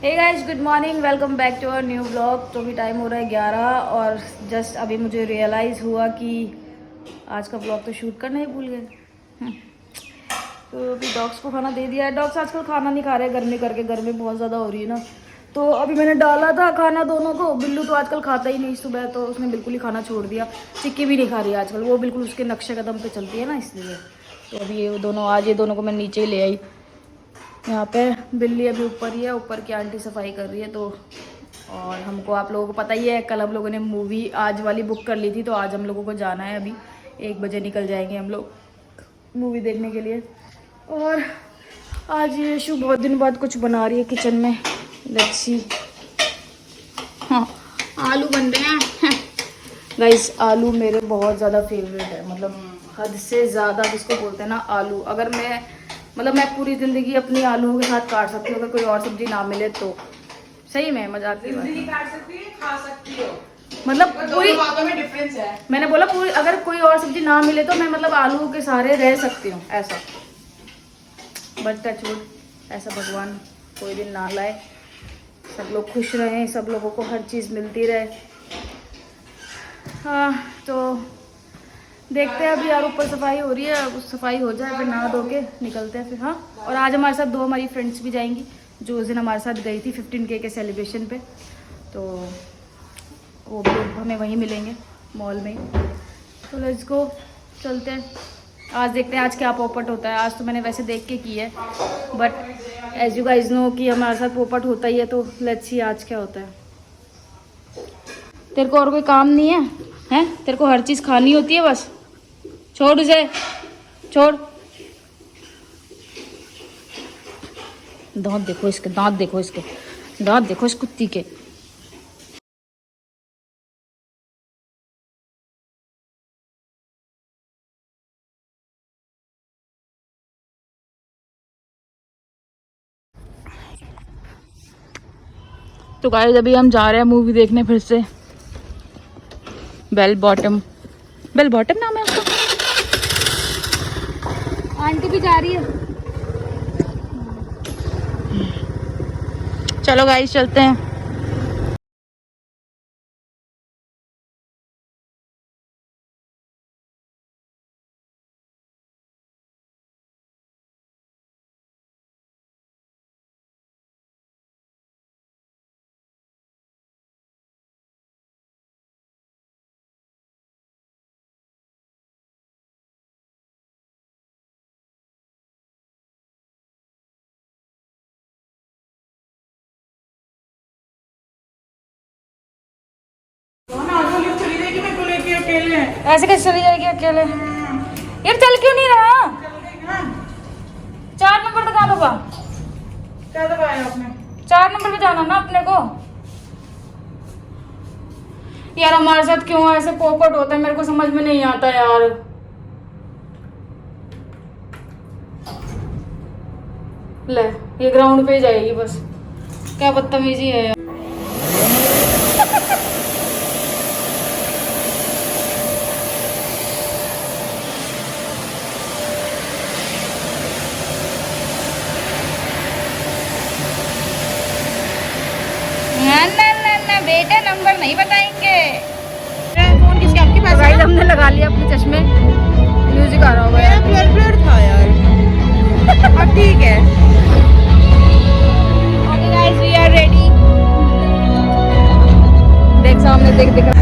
Hey guys, good morning, welcome back to our new blog. तो अभी time हो रहा है 11 और जस्ट अभी मुझे रियलाइज़ हुआ कि आज का ब्लॉग तो शूट करना ही भूल गए। तो अभी डॉग्स को खाना दे दिया है। डॉग्स आजकल खाना नहीं खा रहे, गर्मी करके, गर्मी बहुत ज़्यादा हो रही है ना। तो अभी मैंने डाला था खाना दोनों को। बिल्लू तो आजकल खाता ही नहीं, सुबह तो उसने बिल्कुल ही खाना छोड़ दिया। चिक्की भी नहीं खा रही है आजकल, वो बिल्कुल उसके नक्शे कदम पे चलती है ना, इसलिए। तो अभी ये दोनों, आज ये दोनों को मैं नीचे ही ले आई। यहाँ पे बिल्ली अभी ऊपर ही है, ऊपर की आंटी सफाई कर रही है। तो और हमको, आप लोगों को पता ही है, कल हम लोगों ने मूवी आज वाली बुक कर ली थी, तो आज हम लोगों को जाना है। अभी 1 बजे निकल जाएंगे हम लोग मूवी देखने के लिए। और आज यीशु बहुत दिन बाद कुछ बना रही है किचन में। Let's see. हाँ, आलू बन रहे हैं गाइस। आलू मेरे बहुत ज़्यादा फेवरेट है, मतलब हद से ज़्यादा जिसको बोलते हैं ना आलू। अगर मैं पूरी ज़िंदगी अपनी आलूओं के साथ काट सकती हूँ, अगर कोई और सब्जी ना मिले तो। सही में, मजाक की बात है। काट सकती है, खा सकती हो, मतलब पूरी बातों में डिफरेंस है। मैंने बोला पूरी, अगर कोई और सब्जी ना मिले तो मैं मतलब आलू के सहारे रह सकती हूँ, ऐसा। बट टच वुड, ऐसा भगवान कोई दिन ना लाए। सब लोग खुश रहें, सब लोगों को हर चीज़ मिलती रहे। हाँ, तो देखते हैं अभी यार। ऊपर सफाई हो रही है, अब सफाई हो जाए फिर नहा धो के निकलते हैं फिर। हाँ, और आज हमारे साथ 2 हमारी फ्रेंड्स भी जाएंगी, जो उस दिन हमारे साथ गई थी 15K के सेलिब्रेशन पे। तो वो भी लोग हमें वहीं मिलेंगे, मॉल में ही। तो लेट्स गो, चलते हैं। आज देखते हैं आज क्या पोपट होता है। आज तो मैंने वैसे देख के की है, but as you guys know कि हमारे साथ पोपट होता ही है। तो लेट्स सी आज क्या होता है। तेरे को और कोई काम नहीं है, हैं? तेरे को हर चीज़ खानी होती है बस। छोड़ उसे, छोड़। दांत देखो इसके, दांत देखो इसके, दांत देखो इस कुत्ती के। तो गाइस अभी हम जा रहे हैं मूवी देखने फिर से। बेल बॉटम, बेल बॉटम नाम है उसका। आंटी भी जा रही है। चलो गाइस चलते हैं। चली जाएगी मेरे को लेके अकेले। ऐसे कैसे चली जाएगी अकेले? यार चल क्यों नहीं रहा? 4 नंबर तक आ दो। क्या दबाया आपने? 4 नंबर पे जाना ना अपने को। यार हमारे साथ क्यों ऐसे पोपट होता है, मेरे को समझ में नहीं आता यार। ले, ये ग्राउंड पे ही जाएगी बस। क्या बदतमीजी है यार। ना बेटा, नंबर नहीं बताएंगे। फोन किसके, आपके पास है? हमने लगा लिया अपने चश्मे। म्यूजिक आ रहा होगा मेरा यार। ब्लर ब्लर था यार। अब ठीक है। Okay guys, we are ready. देख सामने, देख देख।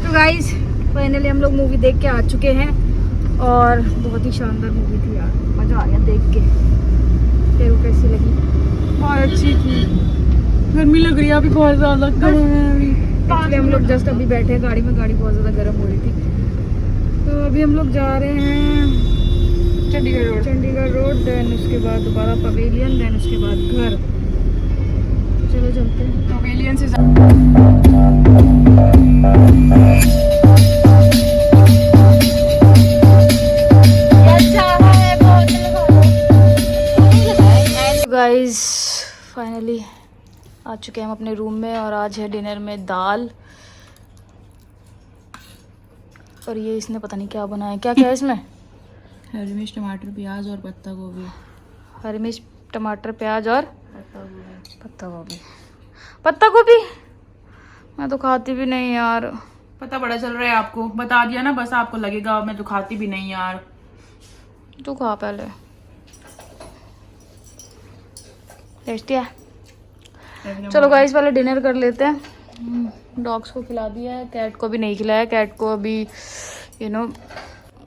तो गाइस फाइनली हम लोग मूवी देख के आ चुके हैं और बहुत ही शानदार मूवी थी यार। मज़ा आ गया देख के। तेरे को कैसी लगी? बहुत अच्छी थी। गर्मी लग रही है अभी बहुत ज्यादा। एक्चुअली हम लोग जस्ट अभी बैठे हैं गाड़ी में, गाड़ी बहुत ज़्यादा गर्म हो रही थी। तो अभी हम लोग जा रहे हैं चंडीगढ़ रोड, देन उसके बाद दोबारा पवेलियन, देन उसके बाद घर। गाइस फाइनली आ चुके हैं हम अपने रूम में और आज है डिनर में दाल और ये इसने पता नहीं क्या बनाया। क्या क्या है इसमें? हरी मिर्च, टमाटर, प्याज और पत्ता गोभी। हरी मिर्च, टमाटर, प्याज और पत्ता गोभी। पत्ता गोभी मैं तो खाती भी नहीं यार। पता बड़ा चल रहा है आपको, बता दिया ना, बस आपको लगेगा मैं तो खाती भी नहीं यार। तू खा पहले, टेस्टी है। चलो गाइस पहले डिनर कर लेते हैं। डॉग्स को खिला दिया है, कैट को भी नहीं खिलाया। कैट को अभी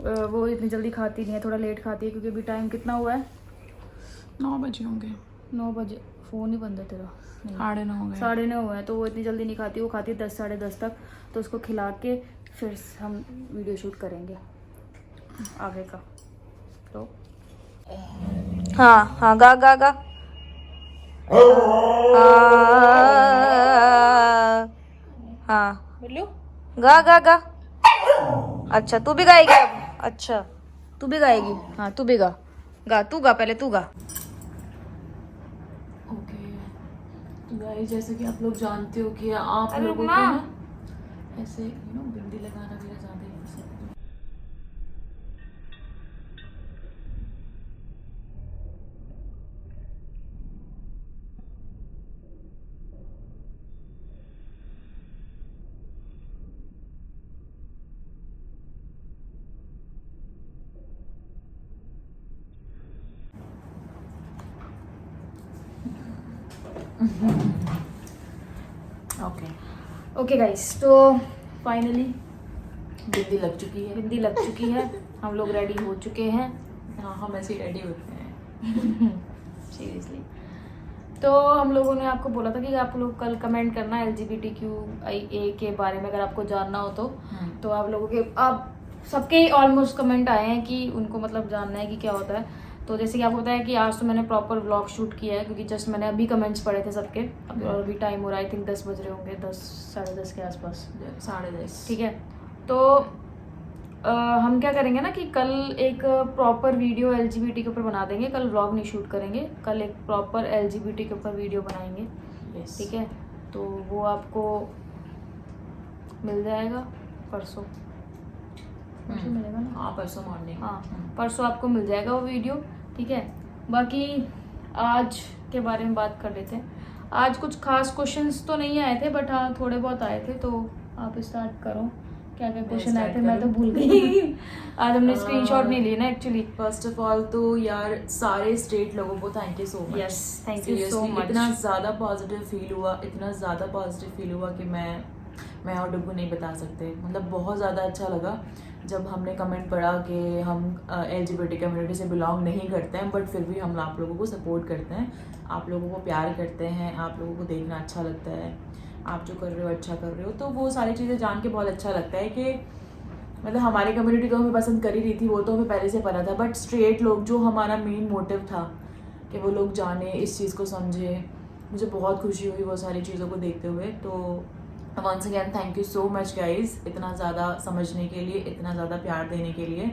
वो इतनी जल्दी खाती नहीं है, थोड़ा लेट खाती है क्योंकि अभी टाइम कितना हुआ है? 9 बजे होंगे। 9 बजे। फ़ोन ही बंद है तेरा? 9:30 हो गए। 9:30 हुए हैं तो वो इतनी जल्दी नहीं खाती, वो खाती है 10 साढ़े 10 तक। तो उसको खिला के फिर हम वीडियो शूट करेंगे आगे का। तो हाँ हाँ गा गा गा हाँ बोलो। गा गा गा। अच्छा तू भी गाएगी अब? अच्छा तू भी गाएगी? हाँ तू भी गा। गा, तू गा, पहले तू गा। ओके तो गाइस जैसे कि आप लोग जानते हो कि आप अरे लोगों को रुकना। ना ऐसे बिंदी लगाना मेरा ज़्यादा ही पसंद है। ओके ओके गाइस तो फाइनली बिंदी लग चुकी है। बिंदी लग चुकी है, हम लोग रेडी हो चुके हैं। हाँ हम ऐसे ही रेडी होते हैं। सीरियसली तो हम लोगों ने आपको बोला था कि आप लोग कल कमेंट करना LGBTQIA के बारे में अगर आपको जानना हो तो आप लोगों के आप सबके ऑलमोस्ट कमेंट आए हैं कि उनको मतलब जानना है कि क्या होता है। तो जैसे कि आपको पता है कि आज तो मैंने प्रॉपर व्लॉग शूट किया है क्योंकि जस्ट मैंने अभी कमेंट्स पढ़े थे सबके। और अभी टाइम हो रहा है, आई थिंक 10 बज रहे होंगे, 10 साढ़े 10 के आसपास। 10:30। ठीक है तो हम क्या करेंगे ना कि कल एक प्रॉपर वीडियो LGBT के ऊपर बना देंगे। कल व्लॉग नहीं शूट करेंगे, कल एक प्रॉपर LGBT के ऊपर वीडियो बनाएंगे। Yes. ठीक है तो वो आपको मिल जाएगा परसों। परसों मिलेगा ना? हाँ परसों मॉर्निंग। हाँ परसों आपको मिल जाएगा वो वीडियो। ठीक है बाकी आज के बारे में बात कर लेते हैं। आज कुछ खास क्वेश्चंस तो नहीं आए थे बट हाँ थोड़े बहुत आए थे। तो आप स्टार्ट करो, क्या क्या क्वेश्चन आए थे मैं तो भूल गई। आज हमने स्क्रीनशॉट नहीं लिए ना एक्चुअली। फर्स्ट ऑफ ऑल तो यार सारे स्टेट लोगों को thank you so much. Yes thank you so much. इतना ज़्यादा पॉजिटिव फील हुआ, इतना ज़्यादा पॉजिटिव फील हुआ कि मैं और डुगू नहीं बता सकते। मतलब बहुत ज़्यादा अच्छा लगा जब हमने कमेंट पढ़ा कि हम LGBT कम्युनिटी से बिलोंग नहीं करते हैं बट फिर भी हम आप लोगों को सपोर्ट करते हैं, आप लोगों को प्यार करते हैं, आप लोगों को देखना अच्छा लगता है, आप जो कर रहे हो अच्छा कर रहे हो। तो वो सारी चीज़ें जान के बहुत अच्छा लगता है कि मतलब हमारी कम्युनिटी तो हमें पसंद कर ही रही थी, वो तो हमें पहले से पता था। बट स्ट्रेट लोग जो हमारा मेन मोटिव था कि वो लोग जाने, इस चीज़ को समझे, मुझे बहुत खुशी हुई वो सारी चीज़ों को देखते हुए। तो once again thank you so much guys, इतना ज़्यादा समझने के लिए, इतना ज़्यादा प्यार देने के लिए।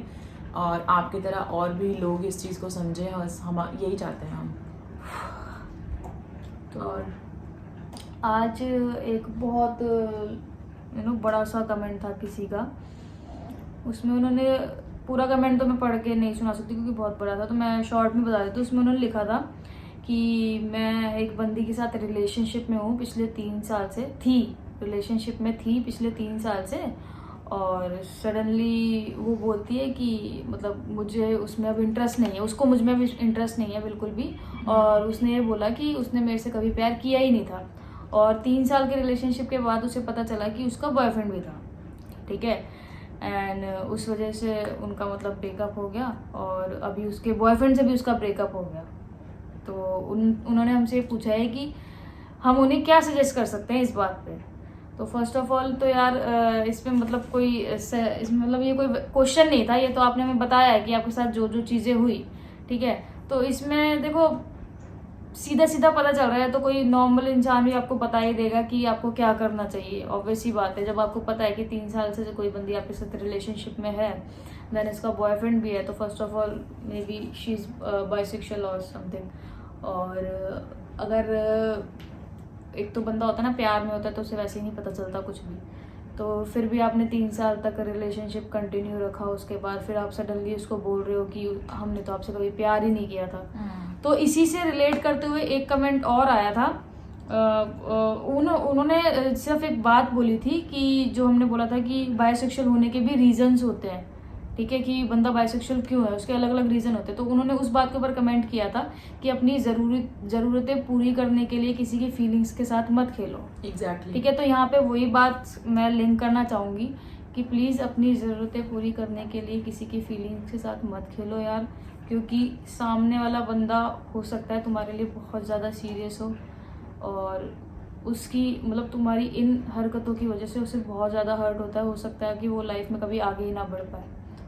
और आपकी तरह और भी लोग इस चीज़ को समझें, बस हम यही चाहते हैं हम। तो और आज एक बहुत बड़ा सा कमेंट था किसी का, उसमें उन्होंने पूरा कमेंट तो मैं पढ़ के नहीं सुना सकती क्योंकि बहुत बड़ा था, तो मैं शॉर्ट में बता देती हूँ। उसमें उन्होंने लिखा था कि मैं एक बंदी के साथ रिलेशनशिप में हूँ पिछले 3 साल से, रिलेशनशिप में थी पिछले 3 साल से, और सडनली वो बोलती है कि मतलब मुझे उसमें अब इंटरेस्ट नहीं है, उसको मुझ में भी इंटरेस्ट नहीं है बिल्कुल भी। और उसने ये बोला कि उसने मेरे से कभी प्यार किया ही नहीं था और 3 साल के रिलेशनशिप के बाद उसे पता चला कि उसका बॉयफ्रेंड भी था। ठीक है एंड उस वजह से उनका मतलब ब्रेकअप हो गया और अभी उसके बॉयफ्रेंड से भी उसका ब्रेकअप हो गया। तो उन्होंने हमसे पूछा है कि हम उन्हें क्या सजेस्ट कर सकते हैं इस बात पे। तो फर्स्ट ऑफ ऑल तो यार इसमें मतलब कोई इसमें मतलब ये कोई क्वेश्चन नहीं था, ये तो आपने हमें बताया है कि आपके साथ जो जो चीज़ें हुई। ठीक है तो इसमें देखो सीधा सीधा पता चल रहा है तो कोई नॉर्मल इंसान भी आपको बता ही देगा कि आपको क्या करना चाहिए। ऑब्वियस ही बात है, जब आपको पता है कि 3 साल से कोई बंदी आपके साथ रिलेशनशिप में है, देन इसका बॉयफ्रेंड भी है, तो first of all may be she is bisexual और समथिंग। और अगर एक तो बंदा होता है ना, प्यार में होता है तो उसे वैसे ही नहीं पता चलता कुछ भी, तो फिर भी आपने 3 साल तक रिलेशनशिप कंटिन्यू रखा, उसके बाद फिर आप सडनली उसको बोल रहे हो कि हमने तो आपसे कभी प्यार ही नहीं किया था। तो इसी से रिलेट करते हुए एक कमेंट और आया था। उन्होंने सिर्फ एक बात बोली थी कि जो हमने बोला था कि बायसेक्सुअल होने के भी रीजंस होते हैं, ठीक है, कि बंदा बायसेक्सुअल क्यों है, उसके अलग अलग रीजन होते हैं। तो उन्होंने उस बात के ऊपर कमेंट किया था कि अपनी ज़रूरतें पूरी करने के लिए किसी की फीलिंग्स के साथ मत खेलो। एग्जैक्टली ठीक है, तो यहाँ पे वही बात मैं लिंक करना चाहूँगी कि प्लीज़ अपनी ज़रूरतें पूरी करने के लिए किसी की फीलिंग्स के साथ मत खेलो यार, क्योंकि सामने वाला बंदा हो सकता है तुम्हारे लिए बहुत ज़्यादा सीरियस हो और उसकी मतलब तुम्हारी इन हरकतों की वजह से उसे बहुत ज़्यादा हर्ट होता है। हो सकता है कि वो लाइफ में कभी आगे ही ना बढ़ पाए,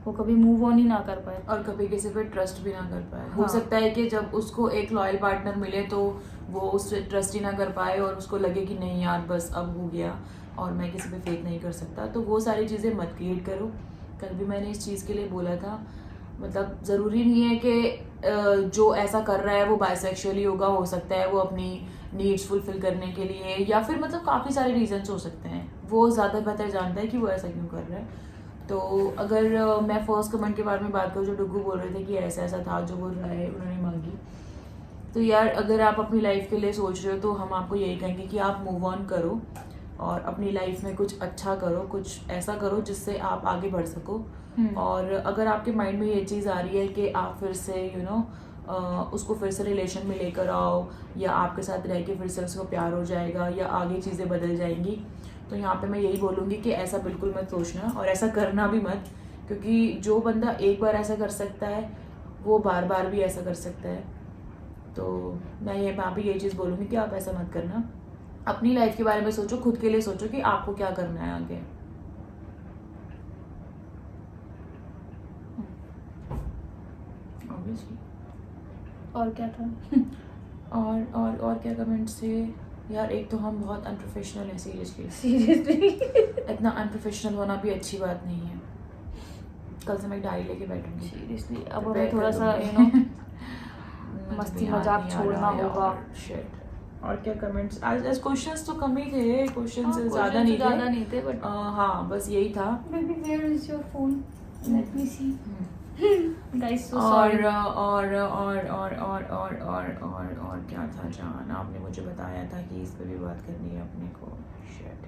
वो कभी मूव ऑन ही ना कर पाए और कभी किसी पे ट्रस्ट भी ना कर पाए। हो हाँ। सकता है कि जब उसको एक लॉयल पार्टनर मिले तो वो उस ट्रस्ट ही ना कर पाए और उसको लगे कि नहीं यार बस अब हो गया और मैं किसी पे फेथ नहीं कर सकता। तो वो सारी चीज़ें मत क्रिएट करो। कल भी मैंने इस चीज़ के लिए बोला था, मतलब ज़रूरी नहीं है कि जो ऐसा कर रहा है वो बायसेक्सुअल ही होगा। हो सकता है वो अपनी नीड्स फुलफिल करने के लिए, या फिर मतलब काफ़ी सारे रीजंस हो सकते हैं। वो ज़्यादा बेहतर जानता है कि वो ऐसा क्यों कर रहा है। तो अगर मैं फर्स्ट कमेंट के बारे में बात करूँ, जो डुग्गू बोल रहे थे कि ऐसा ऐसा था जो वो राय उन्होंने मांगी, तो यार अगर आप अपनी लाइफ के लिए सोच रहे हो तो हम आपको यही कहेंगे कि आप मूव ऑन करो और अपनी लाइफ में कुछ अच्छा करो, कुछ ऐसा करो जिससे आप आगे बढ़ सको। और अगर आपके माइंड में ये चीज़ आ रही है कि आप फिर से उसको फिर से रिलेशन में लेकर आओ, या आपके साथ रह के फिर से उसको प्यार हो जाएगा या आगे चीज़ें बदल जाएंगी, तो यहाँ पे मैं यही बोलूँगी कि ऐसा बिल्कुल मत सोचना और ऐसा करना भी मत, क्योंकि जो बंदा एक बार ऐसा कर सकता है वो बार बार भी ऐसा कर सकता है। तो मैं यहाँ पे यही चीज़ बोलूँगी कि आप ऐसा मत करना। अपनी लाइफ के बारे में सोचो, खुद के लिए सोचो कि आपको क्या करना है आगे। Obviously। और क्या था? और क्या कमेंट्स थे यार? एक तो हम बहुत अनप्रोफेशनल हैं, सीरियसली। सीरियसली इतना अनप्रोफेशनल होना भी अच्छी बात नहीं है। कल से मैं डायरी लेके बैठूंगी। सीरियसली अब Prepare हमें थोड़ा कर सा दूंगी। मुझे मस्ती भी याद मजाक नहीं आ छोड़ना रहा है होगा। और shit। और क्या कमेंट्स? आज क्वेश्चंस तो कम ही थे, क्वेश्चंस हाँ, ज़्यादा नहीं थे। बट हाँ बस यही था। Baby where is your phone, let me see guys, so और सॉरी। और क्या था जान? आपने मुझे बताया था कि इस पे भी बात करनी है अपने को। Shit।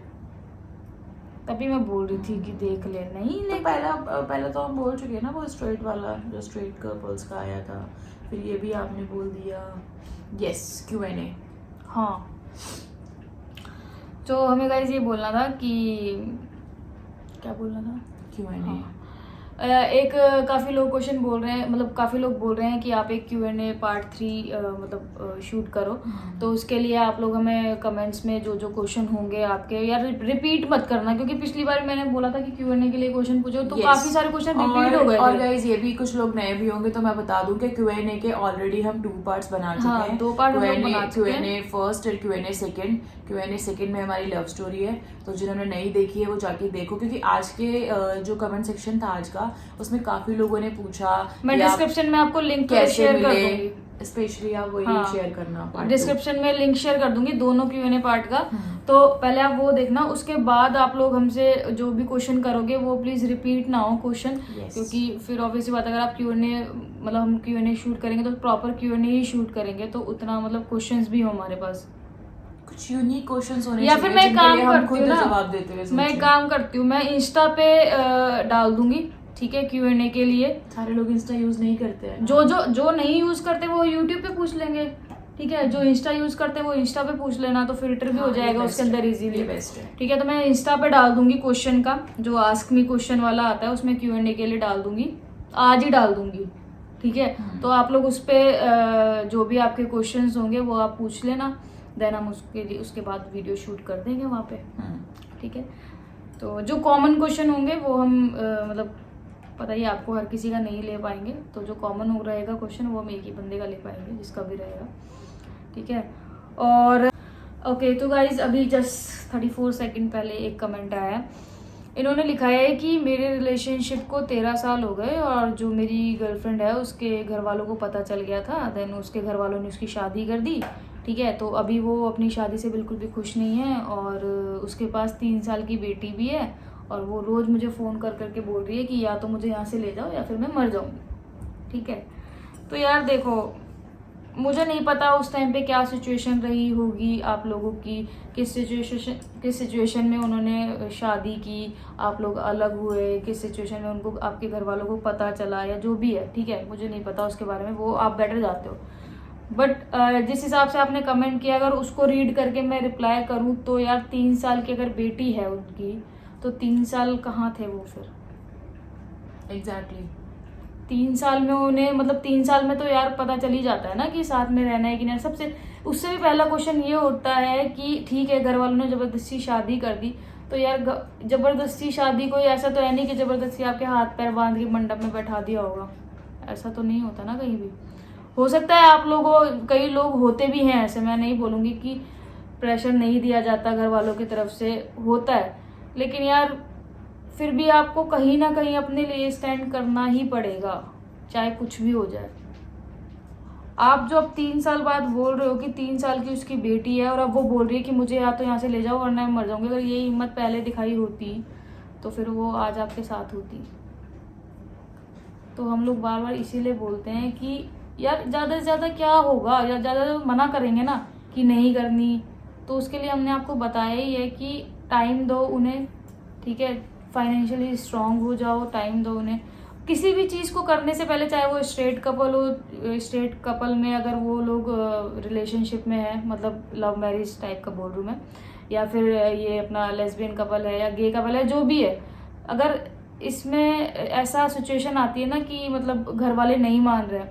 तभी मैं बोल रही थी कि देख ले, नहीं तो लेकिन पहले तो हम बोल चुके हैं ना, वो स्ट्रेट वाला जो स्ट्रेट कपल्स का आया था, फिर ये भी आपने बोल दिया। Yes, Q&A। हाँ, तो हमें गाइस ये बोलना था कि क्या बोलना था? Q&A। हाँ। एक काफ़ी लोग क्वेश्चन बोल रहे हैं, मतलब काफ़ी लोग बोल रहे हैं कि आप एक Q&A पार्ट 3 मतलब शूट करो। तो उसके लिए आप लोग हमें कमेंट्स में जो जो क्वेश्चन होंगे आपके, यार रिपीट मत करना, क्योंकि पिछली बार मैंने बोला था कि Q&A के लिए क्वेश्चन पूछो तो काफ़ी सारे क्वेश्चन रिपीट हो गए और थे। गाइस ये भी कुछ लोग नए भी होंगे तो मैं बता दूं कि Q&A के ऑलरेडी हम 2 पार्ट्स बना चुके हाँ, हैं। 2 पार्ट हम लोग बना चुके हैं। Q&A फर्स्ट और Q&A सेकंड। Q&A सेकंड में हमारी लव स्टोरी है, तो जिन्होंने नहीं देखी है वो जाके देखो, क्योंकि आज के जो कमेंट सेक्शन था आज का, उसमें काफी लोगों ने पूछा मैं या डिस्क्रिप्शन में आपको लिंक कैसे शेयर कर मिले, दूंगी। स्पेशली आप वही हाँ, शेयर करना part 2। डिस्क्रिप्शन में लिंक शेयर कर दूंगी दोनों Q&A पार्ट का। तो पहले आप वो देखना, उसके बाद आप लोग हमसे जो भी क्वेश्चन करोगे वो प्लीज रिपीट ना हो क्वेश्चन। Yes। क्योंकि फिर ऑब्वियसली बात, अगर आप Q&A मतलब हम Q&A शूट करेंगे तो प्रॉपर Q&A ही शूट करेंगे, तो उतना मतलब क्वेश्चंस भी हो हमारे पास, कुछ यूनिक क्वेश्चंस होने या चाहिए फिर मैं जिनके काम लिए हम करती खुद हूँ ना, जवाब देते हुए मैं सोचें। काम करती हूँ, मैं इंस्टा पे डाल दूंगी, ठीक है, Q&A के लिए। सारे लोग इंस्टा यूज नहीं करते हैं ना। जो नहीं यूज करते वो यूट्यूब पे पूछ लेंगे, ठीक है। जो इंस्टा यूज करते हैं वो इंस्टा पे पूछ लेना, तो फिल्टर भी हो हाँ, जाएगा ये उसके best अंदर है, इजीली। ये बेस्ट है। ठीक है, तो मैं इंस्टा पे डाल दूंगी क्वेश्चन का, जो आस्क मी क्वेश्चन वाला आता है उसमें Q&A के लिए डाल दूंगी, आज ही डाल दूंगी, ठीक है। तो आप लोग उस पर जो भी आपके क्वेश्चन होंगे वो आप पूछ लेना, देन हम उसके बाद वीडियो शूट कर देंगे वहाँ पे, ठीक है। तो जो कॉमन क्वेश्चन होंगे वो हम मतलब पता ही आपको, हर किसी का नहीं ले पाएंगे, तो जो कॉमन हो रहेगा क्वेश्चन वो हम एक ही बंदे का ले पाएंगे, जिसका भी रहेगा, ठीक है। और ओके, तो गाइज अभी जस्ट 34 सेकंड पहले एक कमेंट आया है इन्होंने लिखा है कि मेरे रिलेशनशिप को 13 साल हो गए और जो मेरी गर्लफ्रेंड है उसके घर वालों को पता चल गया था, देन उसके घर वालों ने उसकी शादी कर दी। ठीक है, तो अभी वो अपनी शादी से बिल्कुल भी खुश नहीं है और उसके पास 3 साल की बेटी भी है और वो रोज़ मुझे फ़ोन कर करके बोल रही है कि या तो मुझे यहाँ से ले जाओ या फिर मैं मर जाऊँगी। ठीक है, तो यार देखो, मुझे नहीं पता उस टाइम पे क्या सिचुएशन रही होगी आप लोगों की, किस सिचुएशन में उन्होंने शादी की, आप लोग अलग हुए, किस सिचुएशन में उनको आपके घर वालों को पता चला या जो भी है। ठीक है, मुझे नहीं पता उसके बारे में, वो आप बेटर जाते हो। बट जिस हिसाब से आपने कमेंट किया, अगर उसको रीड करके मैं रिप्लाई करूँ तो यार 3 साल की अगर बेटी है उनकी तो 3 साल कहाँ थे वो फिर? एग्जैक्टली 3 साल में उन्हें, मतलब 3 साल में तो यार पता चल ही जाता है ना कि साथ में रहना है कि नहीं। सबसे उससे भी पहला क्वेश्चन ये होता है कि ठीक है, घर वालों ने ज़बरदस्ती शादी कर दी तो यार ज़बरदस्ती शादी, कोई ऐसा तो है नहीं कि ज़बरदस्ती आपके हाथ पैर बांध के मंडप में बैठा दिया होगा, ऐसा तो नहीं होता ना कहीं भी। हो सकता है आप लोगों, कई लोग होते भी हैं ऐसे, मैं नहीं बोलूँगी कि प्रेशर नहीं दिया जाता घर वालों की तरफ से, होता है, लेकिन यार फिर भी आपको कहीं ना कहीं अपने लिए स्टैंड करना ही पड़ेगा, चाहे कुछ भी हो जाए। आप जो अब 3 साल बाद बोल रहे हो कि 3 साल की उसकी बेटी है और अब वो बोल रही है कि मुझे या तो यहाँ से ले जाओ वरना मैं मर जाऊंगी, अगर ये हिम्मत पहले दिखाई होती तो फिर वो आज आपके साथ होती। तो हम लोग बार बार इसीलिए बोलते हैं कि यार ज़्यादा से ज़्यादा क्या होगा, या ज़्यादा मना करेंगे ना कि नहीं करनी, तो उसके लिए हमने आपको बताया ही है कि टाइम दो उन्हें। ठीक है, फाइनेंशियली स्ट्रांग हो जाओ, टाइम दो उन्हें। किसी भी चीज़ को करने से पहले, चाहे वो स्ट्रेट कपल हो, स्ट्रेट कपल में अगर वो लोग रिलेशनशिप में है, मतलब लव मैरिज टाइप का बोल रही हूँ मैं, या फिर ये अपना लेस्बियन कपल है या गे कपल है, जो भी है, अगर इसमें ऐसा सिचुएशन आती है ना कि मतलब घर वाले नहीं मान रहे,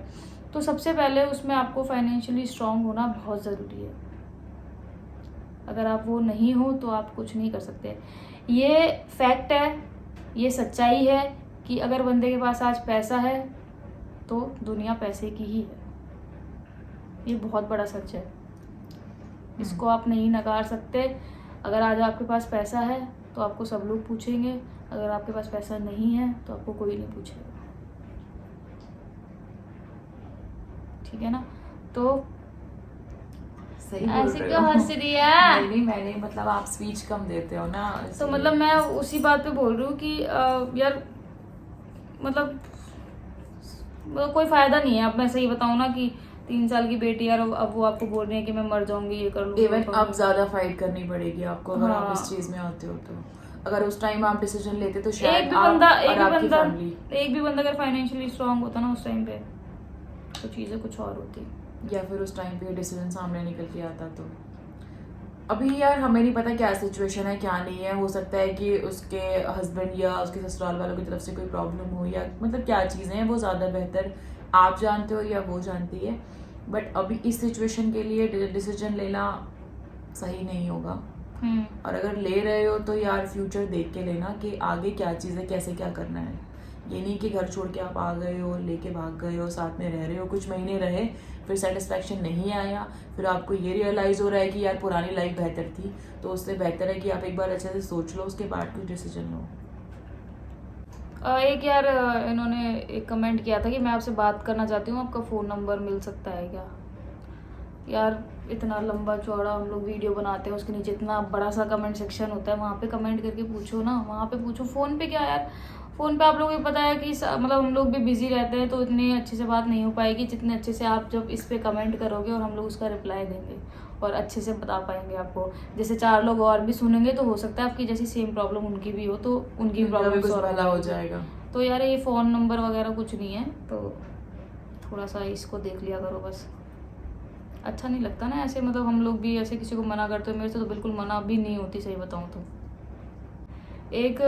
तो सबसे पहले उसमें आपको फाइनेंशियली स्ट्रांग होना बहुत ज़रूरी है। अगर आप वो नहीं हो तो आप कुछ नहीं कर सकते। ये फैक्ट है, ये सच्चाई है कि अगर बंदे के पास आज पैसा है तो दुनिया पैसे की ही है। ये बहुत बड़ा सच है, इसको आप नहीं नकार सकते। अगर आज आपके पास पैसा है तो आपको सब लोग पूछेंगे, अगर आपके पास पैसा नहीं है तो आपको कोई नहीं पूछेगा। ठीक है ना, तो सही बोल ऐसे रहे क्यों हो। हंस रही है? नहीं मैंने मतलब आप स्पीच कम देते हो ना, तो इसलिए। मतलब मैं उसी बात पे बोल रही हूँ कि यार मतलब कोई फायदा नहीं है। अब मैं सही बताऊँ ना कि 3 साल की बेटी यार, अब वो आपको बोल रही है कि मैं मर जाऊंगी, ये कर लूंगी, इवन अब ज्यादा फाइट करनी पड़ेगी आपको अगर आप हाँ। इस चीज में आते हो तो। अगर उस टाइम आप डिसीजन लेते तो एक शायद भी आप बंदा और आपकी फैमिली, अगर फाइनेंशियली स्ट्रांग होता ना उस टाइम पे, तो चीजें कुछ और होती। या फिर उस टाइम पे डिसीजन सामने निकल के आता तो। अभी यार हमें नहीं पता क्या सिचुएशन है क्या नहीं है, हो सकता है कि उसके हस्बैंड या उसके ससुराल वालों की तरफ से कोई प्रॉब्लम हो, या मतलब क्या चीज़ें हैं वो ज़्यादा बेहतर आप जानते हो या वो जानती है। बट अभी इस सिचुएशन के लिए डिसीजन लेना सही नहीं होगा। और अगर ले रहे हो तो यार फ्यूचर देख के लेना कि आगे क्या चीज़ है, कैसे क्या करना है। ये नहीं कि घर छोड़ के आप आ गए हो, लेके भाग गए हो, साथ में रह रहे हो, कुछ महीने रहे, फिर सेटिस्फैक्शन नहीं आया, फिर आपको ये रियलाइज़ हो रहा है कि यार पुरानी लाइफ बेहतर थी, तो उससे बेहतर है कि आप एक बार अच्छे से सोच लो, उसके बाद कोई डिसीजन लो। एक यार इन्होंने एक कमेंट किया था कि मैं आपसे बात करना चाहती हूँ, आपका फ़ोन नंबर मिल सकता है क्या? यार इतना लंबा चौड़ा हम लोग वीडियो बनाते हैं, उसके नीचे इतना बड़ा सा कमेंट सेक्शन होता है, वहाँ पे कमेंट करके पूछो ना, वहाँ पे पूछो। फ़ोन पे क्या यार, फ़ोन पे आप लोगों को पता है कि मतलब हम लोग भी बिजी रहते हैं, तो इतनी अच्छे से बात नहीं हो पाएगी जितने अच्छे से आप जब इस पे कमेंट करोगे और हम लोग उसका रिप्लाई देंगे और अच्छे से बता पाएंगे आपको। जैसे 4 लोग और भी सुनेंगे तो हो सकता है आपकी जैसी सेम प्रॉब्लम उनकी भी हो, तो उनकी प्रॉब्लम कुछ सॉल्व भला हो जाएगा। तो यार ये फ़ोन नंबर वगैरह कुछ नहीं है, तो थोड़ा सा इसको देख लिया करो बस। अच्छा नहीं लगता ना ऐसे, मतलब हम लोग भी ऐसे किसी को मना करते हो, मेरे से तो बिल्कुल मना भी नहीं होती सही बताऊँ तो। एक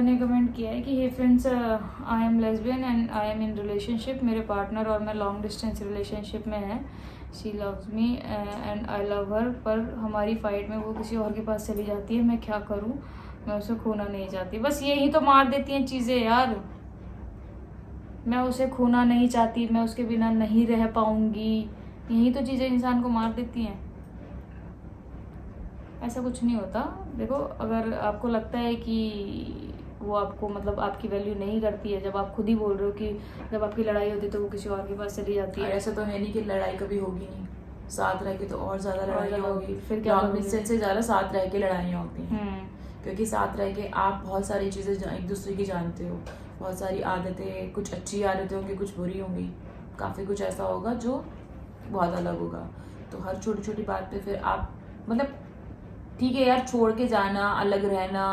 ने कमेंट किया है कि hey friends, I am lesbian and I am in relationship, मेरे पार्टनर और मैं लॉन्ग डिस्टेंस रिलेशनशिप में है। She loves me and I love her, पर हमारी फाइट में वो किसी और के पास चली जाती है, मैं क्या करूँ? मैं उसे खोना नहीं चाहती। बस यही तो मार देती हैं चीज़ें यार। मैं उसे खोना नहीं चाहती, मैं उसके बिना नहीं रह पाऊँगी, यही तो चीज़ें इंसान को मार देती हैं। ऐसा कुछ नहीं होता। देखो, अगर आपको लगता है कि वो आपको मतलब आपकी वैल्यू नहीं करती है, जब आप खुद ही बोल रहे हो कि जब आपकी लड़ाई होती है तो वो किसी और के पास चली जाती और है। ऐसा तो है नहीं कि लड़ाई कभी होगी नहीं, साथ रह के तो और ज़्यादा लड़ाई ज़्यादा होगी। होगी, फिर क्या लॉन्ग करोगे? डिस्टेंस से ज़्यादा साथ रह के लड़ाइयाँ होती हैं, हम्म। क्योंकि साथ रह के आप बहुत सारी चीज़ें एक दूसरे की जानते हो, बहुत सारी आदतें, कुछ अच्छी आदतें होंगी, कुछ बुरी होंगी, काफ़ी कुछ ऐसा होगा जो बहुत अलग होगा। तो हर छोटी छोटी बात पे फिर आप मतलब ठीक है यार, छोड़ के जाना, अलग रहना,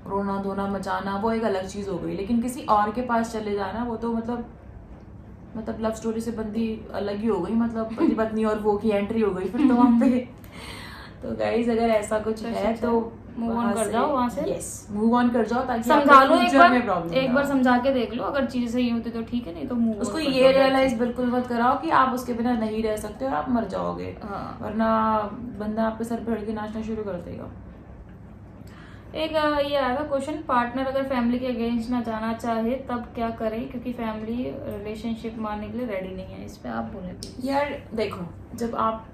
रोना धोना मचाना, वो एक अलग चीज़ हो गई, लेकिन किसी और के पास चले जाना वो तो मतलब लव स्टोरी से बंदी अलग ही हो गई, मतलब पति पत्नी और वो की एंट्री हो गई फिर तो वहाँ पे। तो गाइज अगर ऐसा कुछ है तो मूव ऑन कर जाओ वहाँ से। यस, मूव ऑन कर जाओ, ताकि समझा लो एक बार, प्रॉब्लम एक बार समझा के देख लो, अगर चीजें सही होती तो ठीक है, नहीं तो मूव उसको ये रियलाइज बिल्कुल मत कराओ कि आप उसके बिना नहीं रह सकते और आप मर जाओगे, हाँ। वरना बंदा आपके सर पे चढ़ के नाचना शुरू कर देगा। एक ये आया था क्वेश्चन, पार्टनर अगर फैमिली के अगेंस्ट ना जाना चाहे तब क्या करें, क्योंकि फैमिली रिलेशनशिप मानने के लिए रेडी नहीं है। इस पे आप बोले प्लीज। यार देखो, जब आप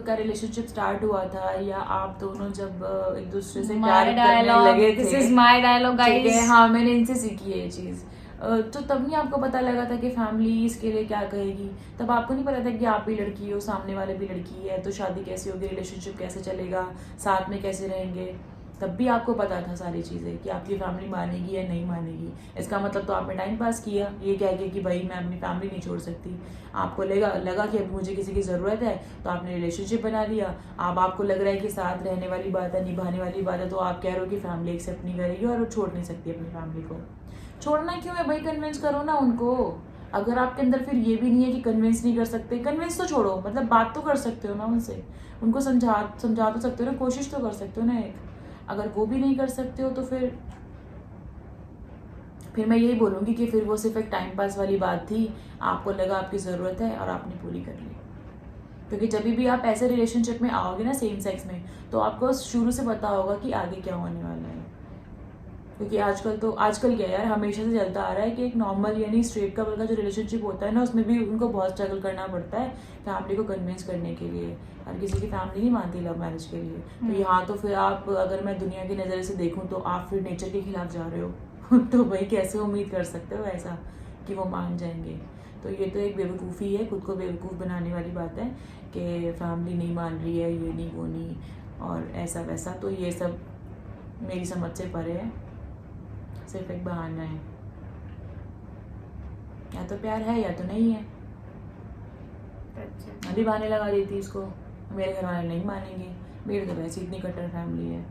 का रिलेशनशिप स्टार्ट हुआ था या आप दोनों जब एक दूसरे से प्यार करने लगे थे, this is my dialogue guys. हाँ, मैंने इनसे सीखी है ये चीज़। तो तब नहीं आपको पता लगा था कि फैमिली इसके लिए क्या कहेगी, तब आपको नहीं पता था कि आप भी लड़की हो, सामने वाले भी लड़की है, तो शादी कैसे होगी, रिलेशनशिप कैसे चलेगा, साथ में कैसे रहेंगे, तब भी आपको पता था सारी चीज़ें कि आपकी फैमिली मानेगी या नहीं मानेगी। इसका मतलब तो आपने टाइम पास किया ये कह के कि भाई मैं अपनी फैमिली नहीं छोड़ सकती। आपको लगा कि अब मुझे किसी की ज़रूरत है, तो आपने रिलेशनशिप बना लिया। अब आपको लग रहा है कि साथ रहने वाली बात है, निभाने वाली बात है, तो आप कह रहे हो कि फैमिली एक्सेप्ट नहीं करेगी और वो छोड़ नहीं सकती अपनी फैमिली को। छोड़ना क्यों है भाई, कन्विंस करो ना उनको। अगर आपके अंदर फिर ये भी नहीं है कि कन्विंस नहीं कर सकते, कन्विंस तो छोड़ो, मतलब बात तो कर सकते हो ना उनसे, उनको समझा तो सकते हो ना, कोशिश तो कर सकते हो ना एक। अगर वो भी नहीं कर सकते हो तो फिर मैं यही बोलूँगी कि फिर वो सिर्फ एक टाइम पास वाली बात थी, आपको लगा आपकी ज़रूरत है और आपने पूरी कर ली। क्योंकि जब भी आप ऐसे रिलेशनशिप में आओगे ना सेम सेक्स में, तो आपको शुरू से पता होगा कि आगे क्या होने वाला है। क्योंकि आजकल क्या यार, हमेशा से चलता आ रहा है कि एक नॉर्मल यानी स्ट्रेट कपल का जो रिलेशनशिप होता है ना, उसमें भी उनको बहुत स्ट्रगल करना पड़ता है फैमिली को कन्विंस करने के लिए। हर किसी की फैमिली नहीं मानती लव मैरिज के लिए। तो यहाँ तो फिर आप, अगर मैं दुनिया की नज़र से देखूँ तो आप फिर नेचर के खिलाफ जा रहे हो। तो भाई कैसे उम्मीद कर सकते हो ऐसा कि वो मान जाएंगे। तो ये तो एक बेवकूफ़ी है, खुद को बेवकूफ़ बनाने वाली बात है कि फैमिली नहीं मान रही है, ये नहीं वो नहीं और ऐसा वैसा। तो ये सब मेरी समझ से परे है, सिर्फ एक बहाना है। या तो प्यार है या तो नहीं है। मैं भी बहाने लगा देती इसको, मेरे घर वाले नहीं मानेंगे, मेरी तो वैसे इतनी कट्टर फैमिली है।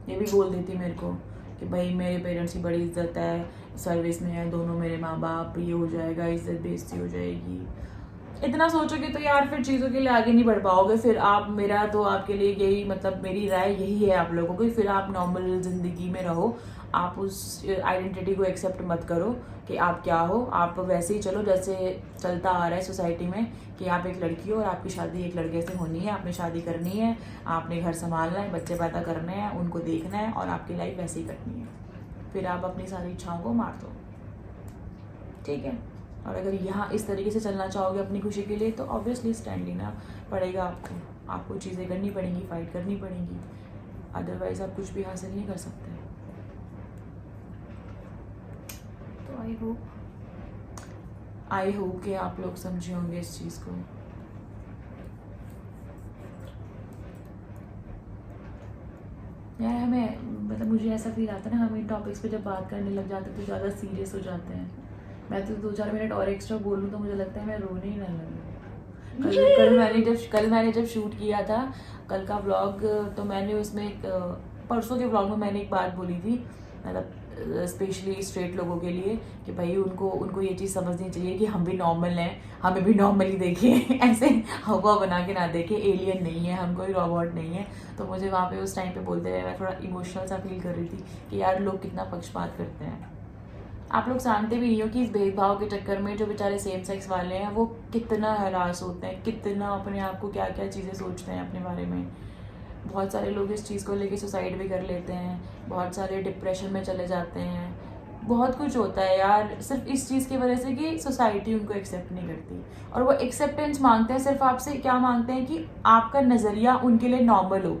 ये भी बोल देती मेरे को कि भाई मेरे पेरेंट्स की बड़ी इज्जत है, सर्विस में है दोनों मेरे माँ बाप, ये हो जाएगा, इज्जत बेइज्जती हो जाएगी। इतना सोचोगे तो यार फिर चीज़ों के लिए आगे नहीं बढ़ पाओगे। फिर आप, मेरा तो आपके लिए यही, मतलब मेरी राय यही है आप लोगों को, फिर आप नॉर्मल ज़िंदगी में रहो, आप उस आइडेंटिटी को एक्सेप्ट मत करो कि आप क्या हो। आप वैसे ही चलो जैसे चलता आ रहा है सोसाइटी में कि आप एक लड़की हो और आपकी शादी एक लड़के से होनी है, आपने शादी करनी है, आपने घर संभालना है, बच्चे पैदा करने हैं, उनको देखना है और आपकी लाइफ वैसे ही कटनी है। फिर आप अपनी सारी इच्छाओं को मार दो, ठीक है। और अगर यहाँ इस तरीके से चलना चाहोगे अपनी खुशी के लिए, तो ऑब्वियसली स्टैंड लेना पड़ेगा आपको चीज़ें करनी पड़ेंगी, फाइट करनी पड़ेंगी, अदरवाइज आप कुछ भी हासिल नहीं कर सकते। तो आई होप कि आप लोग समझे होंगे इस चीज़ को। यार हमें, मतलब मुझे ऐसा फील आता है ना, हम इन टॉपिक्स पे जब बात करने लग जाते हैं तो ज़्यादा सीरियस हो जाते हैं। मैं तो 2-4 मिनट और एक्स्ट्रा बोलूँ तो मुझे लगता है मैं रोने ही ना लगूँ। कल मैंने जब शूट किया था कल का व्लॉग, तो मैंने उसमें परसों के व्लॉग में मैंने एक बात बोली थी, मतलब स्पेशली स्ट्रेट लोगों के लिए, कि भाई उनको ये चीज़ समझनी चाहिए कि हम भी नॉर्मल हैं, हमें भी नॉर्मली देखें, ऐसे हवा बना के ना देखें, एलियन नहीं है हम, कोई रोबोट नहीं है। तो मुझे वहाँ पे उस टाइम पे बोलते हुए मैं थोड़ा इमोशनल सा फील कर रही थी कि यार लोग कितना पक्षपात करते हैं। आप लोग जानते भी नहीं हो कि इस भेदभाव के चक्कर में जो बेचारे सेम सेक्स वाले हैं वो कितना हरास होते हैं, कितना अपने आप को क्या क्या चीज़ें सोचते हैं अपने बारे में। बहुत सारे लोग इस चीज़ को लेके सुसाइड भी कर लेते हैं, बहुत सारे डिप्रेशन में चले जाते हैं, बहुत कुछ होता है यार, सिर्फ इस चीज़ की वजह से कि सोसाइटी उनको एक्सेप्ट नहीं करती। और वो एक्सेप्टेंस मांगते हैं, सिर्फ आपसे क्या मांगते हैं कि आपका नज़रिया उनके लिए नॉर्मल हो।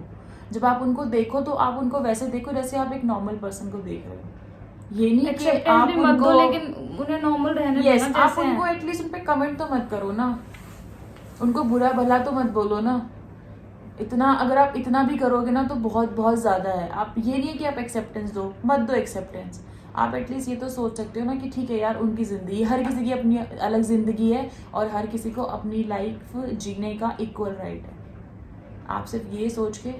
जब आप उनको देखो तो आप उनको वैसे देखो जैसे आप एक नॉर्मल पर्सन को देख रहे हो। ये नहीं कि एक्सेप्टेंस आप भी मत दो, उनको, लेकिन उन्हें नॉर्मल रहने यस दो ना आप जैसे उनको हैं। एटलीस्ट उन पे कमेंट तो मत करो ना, उनको बुरा भला तो मत बोलो ना। इतना अगर आप इतना भी करोगे ना तो बहुत बहुत ज़्यादा है। आप ये नहीं है कि आप एक्सेप्टेंस दो, मत दो एक्सेप्टेंस। आप एटलीस्ट ये तो सोच सकते हो ना कि ठीक है यार, उनकी ज़िंदगी, हर किसी की अपनी अलग ज़िंदगी है और हर किसी को अपनी लाइफ जीने का इक्वल राइट है। आप सिर्फ ये सोच के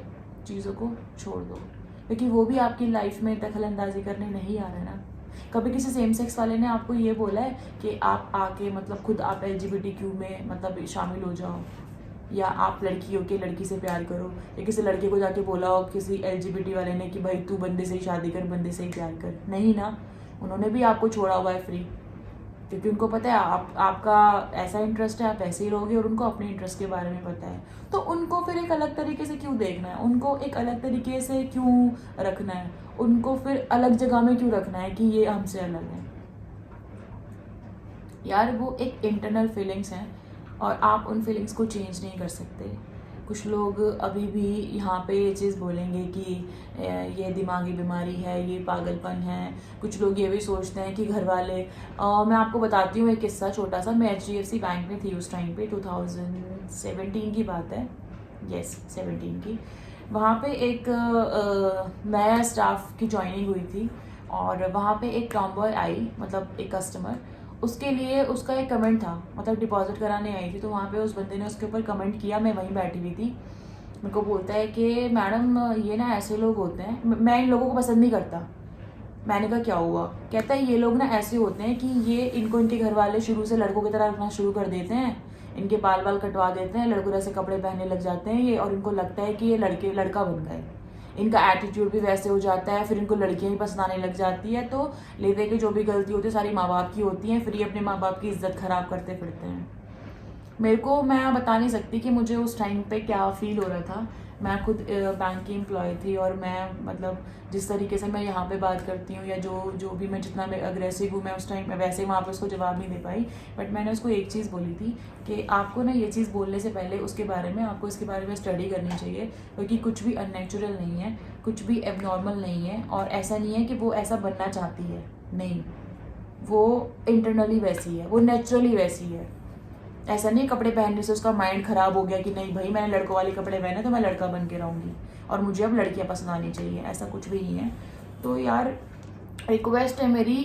चीज़ों को छोड़ दो, क्योंकि वो भी आपकी लाइफ में दखल अंदाजी करने नहीं आ रहे ना। कभी किसी सेम सेक्स वाले ने आपको ये बोला है कि आप आके मतलब खुद आप LGBTQ में मतलब शामिल हो जाओ, या आप लड़की हो के लड़की से प्यार करो, या किसी लड़के को जाके बोला हो किसी LGBT वाले ने कि भाई तू बंदे से ही शादी कर, बंदे से ही प्यार कर? नहीं ना, उन्होंने भी आपको छोड़ा हुआ है फ्री, क्योंकि उनको पता है आपका ऐसा इंटरेस्ट है, आप ऐसे ही रहोगे, और उनको अपने इंटरेस्ट के बारे में पता है। तो उनको फिर एक अलग तरीके से क्यों देखना है, उनको एक अलग तरीके से क्यों रखना है, उनको फिर अलग जगह में क्यों रखना है कि ये हमसे अलग है? यार वो एक इंटरनल फीलिंग्स हैं और आप उन फीलिंग्स को चेंज नहीं कर सकते। कुछ लोग अभी भी यहाँ पे ये चीज़ बोलेंगे कि ये दिमागी बीमारी है, ये पागलपन है। कुछ लोग ये भी सोचते हैं कि घर वाले, मैं आपको बताती हूँ एक किस्सा छोटा सा। मैं HDFC बैंक में थी उस टाइम पे, 2017 की बात है, यस 17 की। वहाँ पे एक नया स्टाफ की ज्वाइनिंग हुई थी और वहाँ पे एक टॉमबॉय आई, मतलब एक कस्टमर, उसके लिए उसका एक कमेंट था, मतलब डिपॉजिट कराने आई थी तो वहाँ पे उस बंदे ने उसके ऊपर कमेंट किया। मैं वहीं बैठी हुई थी। मेरे को बोलता है कि मैडम ये ना ऐसे लोग होते हैं, मैं इन लोगों को पसंद नहीं करता। मैंने कहा क्या हुआ? कहता है ये लोग ना ऐसे होते हैं कि ये इनको इनके घर वाले शुरू से लड़कों की तरह रखना शुरू कर देते हैं, इनके बाल बाल कटवा देते हैं, लड़कों जैसे कपड़े पहनने लग जाते हैं ये, और इनको लगता है कि ये लड़का बन गए। इनका एटीट्यूड भी वैसे हो जाता है, फिर इनको लड़कियां ही पसंद आने लग जाती है। तो ले दे के जो भी गलती होती है सारी माँ बाप की होती है, फिर ये अपने माँ बाप की इज्जत खराब करते फिरते हैं। मेरे को, मैं बता नहीं सकती कि मुझे उस टाइम पे क्या फील हो रहा था। मैं खुद बैंक की एम्प्लॉय थी और मैं मतलब जिस तरीके से मैं यहाँ पे बात करती हूँ या जो भी मैं जितना मैं अग्रेसिव हूँ, मैं उस टाइम में वैसे वहाँ पे उसको जवाब नहीं दे पाई। बट मैंने उसको एक चीज़ बोली थी कि आपको ना ये चीज़ बोलने से पहले उसके बारे में आपको इसके बारे में स्टडी करनी चाहिए, क्योंकि कुछ भी अननेचुरल नहीं है, कुछ भी एबनॉर्मल नहीं है, और ऐसा नहीं है कि वो ऐसा बनना चाहती है, नहीं, वो इंटरनली वैसी है, वो नेचुरली वैसी है। ऐसा नहीं कपड़े पहनने से उसका माइंड खराब हो गया कि नहीं भाई मैंने लड़कों वाले कपड़े पहने तो मैं लड़का बन के रहूँगी और मुझे अब लड़कियाँ पसंद आनी चाहिए, ऐसा कुछ भी नहीं है। तो यार रिक्वेस्ट है मेरी,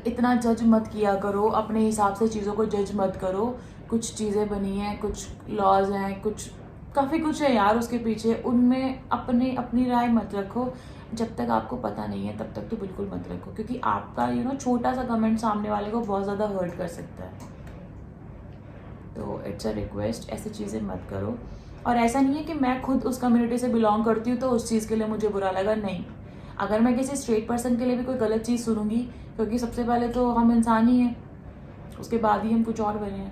इतना जज मत किया करो, अपने हिसाब से चीज़ों को जज मत करो। कुछ चीज़ें बनी हैं, कुछ लॉज हैं, कुछ काफ़ी कुछ है यार उसके पीछे, उनमें अपनी राय मत रखो। जब तक आपको पता नहीं है तब तक तो बिल्कुल मत रखो, क्योंकि आपका छोटा सा कमेंट सामने वाले को बहुत ज़्यादा हर्ट कर सकता है। तो इट्स अ रिक्वेस्ट, ऐसी चीज़ें मत करो। और ऐसा नहीं है कि मैं खुद उस कम्युनिटी से बिलोंग करती हूँ तो उस चीज़ के लिए मुझे बुरा लगा, नहीं। अगर मैं किसी स्ट्रेट पर्सन के लिए भी कोई गलत चीज़ सुनूंगी, क्योंकि सबसे पहले तो हम इंसान ही हैं, उसके बाद ही हम कुछ और बने हैं,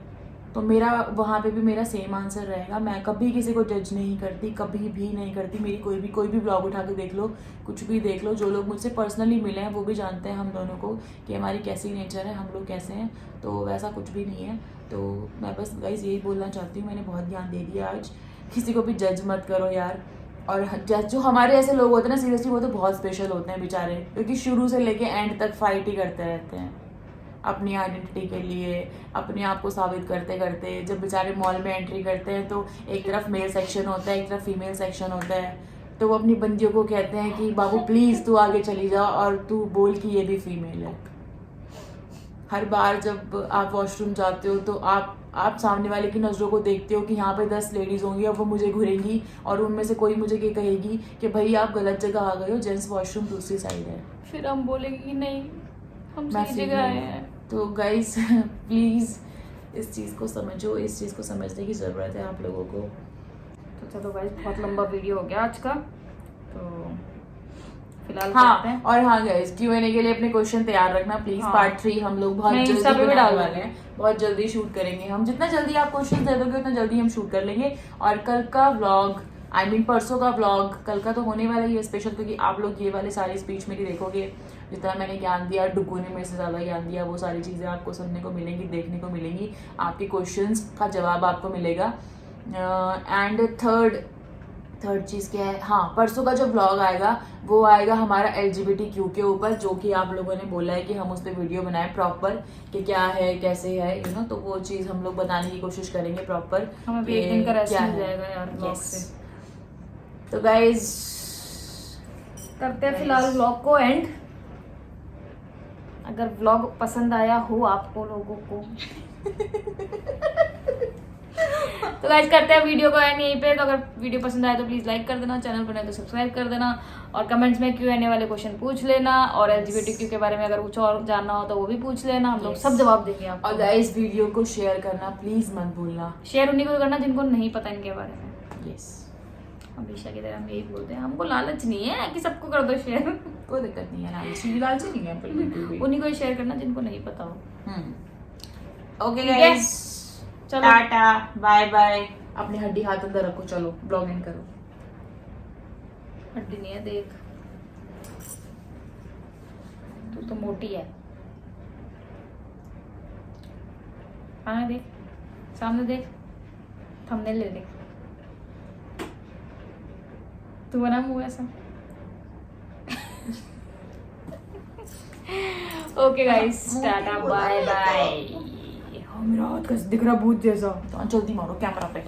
तो मेरा वहाँ पे भी मेरा सेम आंसर रहेगा। मैं कभी किसी को जज नहीं करती, कभी भी नहीं करती। मेरी कोई भी ब्लॉग उठा के देख लो, कुछ भी देख लो, जो लोग मुझसे पर्सनली मिले हैं वो भी जानते हैं हम दोनों को कि हमारी कैसी नेचर है, हम लोग कैसे हैं। तो वैसा कुछ भी नहीं है। तो मैं बस गाइस यही बोलना चाहती हूँ, मैंने बहुत ध्यान दे दिया आज। किसी को भी जज मत करो यार। और जो हमारे ऐसे लोग होते हैं ना, सीरियसली वो तो बहुत स्पेशल होते हैं बेचारे, क्योंकि शुरू से लेके एंड तक फाइट ही करते रहते हैं अपनी आइडेंटिटी के लिए, अपने आप को साबित करते करते। जब बेचारे मॉल में एंट्री करते हैं तो एक तरफ मेल सेक्शन होता है, एक तरफ फीमेल सेक्शन होता है, तो वो अपनी बंदियों को कहते हैं कि बाबू प्लीज़ तू आगे चली जा और तू बोल कि ये भी फीमेल है। हर बार जब आप वॉशरूम जाते हो तो आप सामने वाले की नज़रों को देखते हो कि यहाँ पे 10 लेडीज़ होंगी और वो मुझे घूरेंगी और उनमें से कोई मुझे ये कहेगी कि भाई आप गलत जगह आ गए हो, जेंट्स वॉशरूम दूसरी साइड है। फिर हम बोलेंगे कि नहीं हम मैं सही फील जगह आए नहीं हैं। तो गाइस प्लीज़ इस चीज़ को समझो, इस चीज़ को समझने की ज़रूरत है आप लोगों को। तो चलो गाइस, बहुत लंबा वीडियो हो गया आज का, तो फिलहाल करते हाँ, हैं। और हाँ गाइस, Q&A के लिए अपने क्वेश्चन तैयार रखना प्लीज। हाँ। पार्ट 3 हम लोग बहुत मैं जल्दी Insta पे भी बनाने डाल वाले हैं, बहुत जल्दी शूट करेंगे हम। जितना जल्दी आप क्वेश्चन दे दोगे उतना जल्दी हम शूट कर लेंगे। और कल का व्लॉग, परसों का व्लॉग, कल का तो होने वाला ही है स्पेशल, क्योंकि आप लोग ये वाले सारी स्पीच मेरी देखोगे। जितना मैंने ज्ञान दिया, डुगू ने मेरे से ज़्यादा ज्ञान दिया, वो सारी चीज़ें आपको सुनने को मिलेंगी, देखने को मिलेंगी, आपके क्वेश्चंस का जवाब आपको मिलेगा। एंड थर्ड, थर्ड चीज़ क्या है, हाँ परसों का जो व्लॉग आएगा वो आएगा हमारा LGBTQ के ऊपर, जो कि आप लोगों ने बोला है कि हम उस पर वीडियो बनाएं प्रॉपर कि क्या है कैसे है यू नो, तो वो चीज़ हम लोग बताने की कोशिश करेंगे प्रॉपर। हमें भी एक दिन का रेस्ट क्या मिल है। जाएगा यार व्लॉग Yes. से। तो गाइज करते हैं फिलहाल व्लॉग को एंड। अगर व्लॉग पसंद आया हो आपको लोगों को तो गाइस करते हैं वीडियो को एंड यहीं पे। तो अगर वीडियो पसंद आए तो प्लीज लाइक कर देना, चैनल पर नए तो सब्सक्राइब कर देना, और कमेंट्स में Q&A वाले क्वेश्चन पूछ लेना, और LGBTQ के बारे में अगर कुछ और जानना हो तो वो भी पूछ लेना, हम लोग Yes. सब जवाब देंगे आपको। और गाइज वीडियो को शेयर करना प्लीज मत भूलना। शेयर उन्हीं को करना जिनको नहीं पता इनके बारे में। यस, हमेशा की तरह हम यही बोलते हैं, हमको लालच नहीं है कि सबको कर दो शेयर। कोई दिक्कत नहीं है, लालची नहीं है बिल्कुल भी। उन्हीं को शेयर करना जिनको नहीं पता हो। ओके ठीक है? गाइस, चलो टाटा बाय बाय। अपनी हड्डी हाथ अंदर रखो, चलो ब्लॉगिंग करो। हड्डी नहीं है देख, तू तो मोटी है। हाँ देख, सामने देख, थंबनेल ले देख, तू बना मुंह ऐसा। Okay guys, tata bye bye. मेरा हाथ कैसे दिख रहा भूत जैसा, जल्दी मारो कैमरा पे।